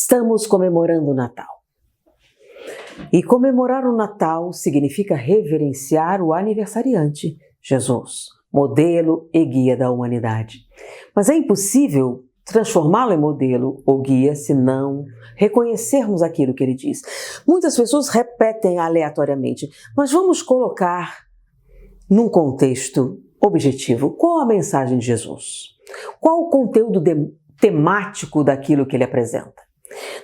Estamos comemorando o Natal. E comemorar o Natal significa reverenciar o aniversariante, Jesus, modelo e guia da humanidade. Mas é impossível transformá-lo em modelo ou guia se não reconhecermos aquilo que ele diz. Muitas pessoas repetem aleatoriamente, mas vamos colocar num contexto objetivo. Qual a mensagem de Jesus? Qual o conteúdo temático daquilo que ele apresenta?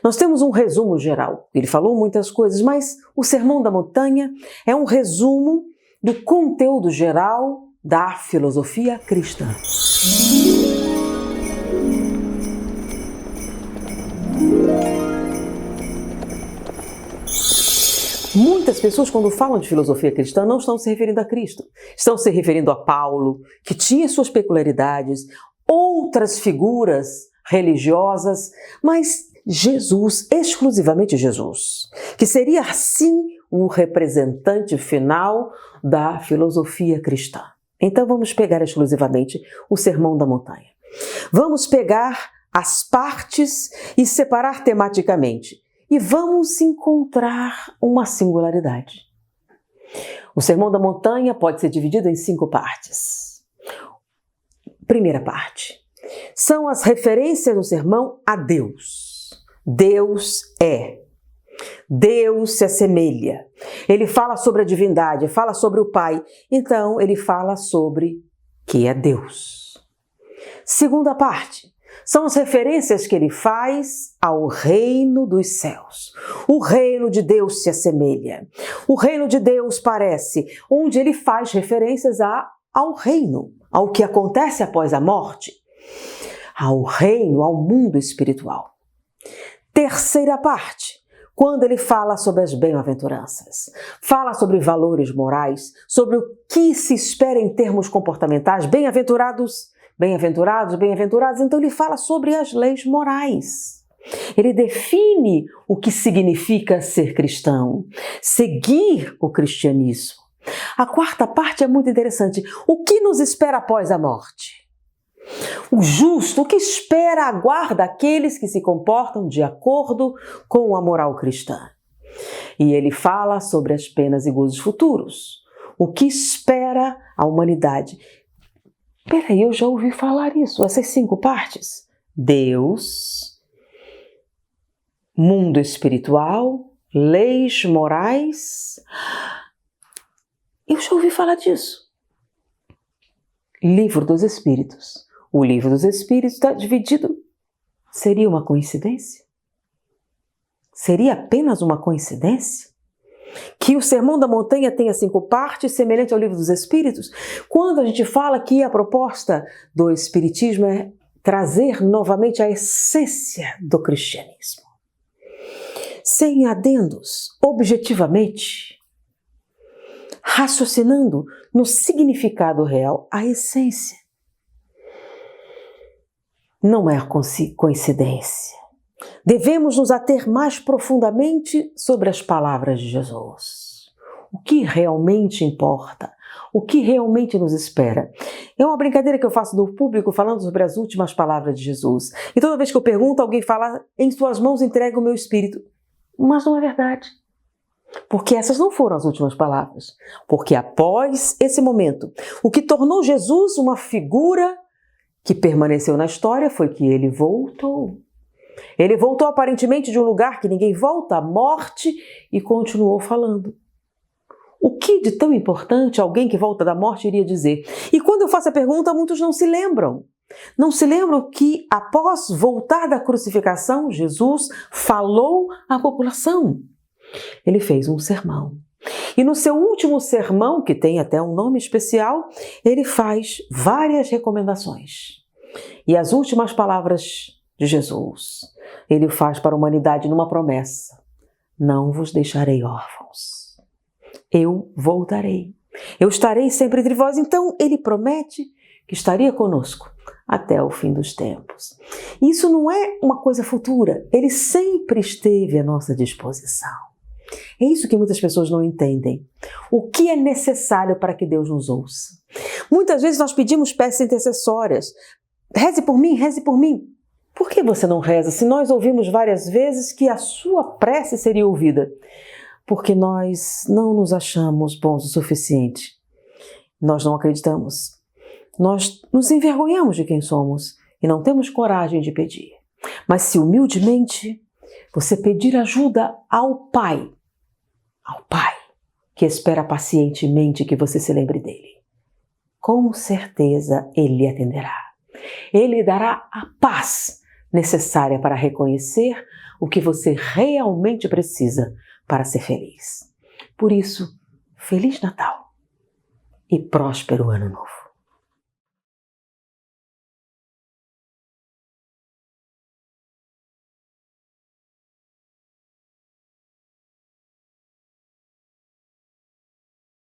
Nós temos um resumo geral. Ele falou muitas coisas, mas o Sermão da Montanha é um resumo do conteúdo geral da filosofia cristã. Muitas pessoas, quando falam de filosofia cristã, não estão se referindo a Cristo. Estão se referindo a Paulo, que tinha suas peculiaridades, outras figuras religiosas, mas Jesus, exclusivamente Jesus, que seria assim o representante final da filosofia cristã. Então vamos pegar exclusivamente o Sermão da Montanha. Vamos pegar as partes e separar tematicamente. E vamos encontrar uma singularidade. O Sermão da Montanha pode ser dividido em 5 partes. Primeira parte. São as referências do sermão a Deus. Deus é. Deus se assemelha. Ele fala sobre a divindade, fala sobre o Pai. Então, ele fala sobre que é Deus. Segunda parte. São as referências que ele faz ao reino dos céus. O reino de Deus se assemelha. O reino de Deus parece, onde ele faz referências ao reino, ao que acontece após a morte, ao reino, ao mundo espiritual. Terceira parte, quando ele fala sobre as bem-aventuranças, fala sobre valores morais, sobre o que se espera em termos comportamentais, bem-aventurados, então ele fala sobre as leis morais. Ele define o que significa ser cristão, seguir o cristianismo. A quarta parte é muito interessante. O que nos espera após a morte? O justo, o que espera, aguarda aqueles que se comportam de acordo com a moral cristã. E ele fala sobre as penas e gozos futuros. O que espera a humanidade? Peraí, eu já ouvi falar isso, essas 5 partes. Deus, mundo espiritual, leis morais. Eu já ouvi falar disso. Livro dos Espíritos. O Livro dos Espíritos está dividido. Seria uma coincidência? Seria apenas uma coincidência? Que o Sermão da Montanha tenha 5 partes, semelhante ao Livro dos Espíritos? Quando a gente fala que a proposta do Espiritismo é trazer novamente a essência do cristianismo. Sem adendos, objetivamente, raciocinando no significado real, a essência. Não é coincidência. Devemos nos ater mais profundamente sobre as palavras de Jesus. O que realmente importa? O que realmente nos espera? É uma brincadeira que eu faço do público falando sobre as últimas palavras de Jesus. E toda vez que eu pergunto, alguém fala, em suas mãos entrega o meu espírito. Mas não é verdade. Porque essas não foram as últimas palavras. Porque após esse momento, o que tornou Jesus uma figura que permaneceu na história foi que ele voltou. Ele voltou aparentemente de um lugar que ninguém volta, a morte, e continuou falando. O que de tão importante alguém que volta da morte iria dizer? E quando eu faço a pergunta, muitos não se lembram. Não se lembram que após voltar da crucificação, Jesus falou à população. Ele fez um sermão. E no seu último sermão, que tem até um nome especial, ele faz várias recomendações. E as últimas palavras de Jesus, ele faz para a humanidade numa promessa: não vos deixarei órfãos. Eu voltarei. Eu estarei sempre entre vós. Então, ele promete que estaria conosco até o fim dos tempos. Isso não é uma coisa futura. Ele sempre esteve à nossa disposição. É isso que muitas pessoas não entendem. O que é necessário para que Deus nos ouça? Muitas vezes nós pedimos peças intercessórias. Reze por mim, reze por mim. Por que você não reza se nós ouvimos várias vezes que a sua prece seria ouvida? Porque nós não nos achamos bons o suficiente. Nós não acreditamos. Nós nos envergonhamos de quem somos e não temos coragem de pedir. Mas se humildemente você pedir ajuda ao Pai, que espera pacientemente que você se lembre dele, com certeza Ele lhe atenderá. Ele dará a paz necessária para reconhecer o que você realmente precisa para ser feliz. Por isso, Feliz Natal e próspero Ano Novo!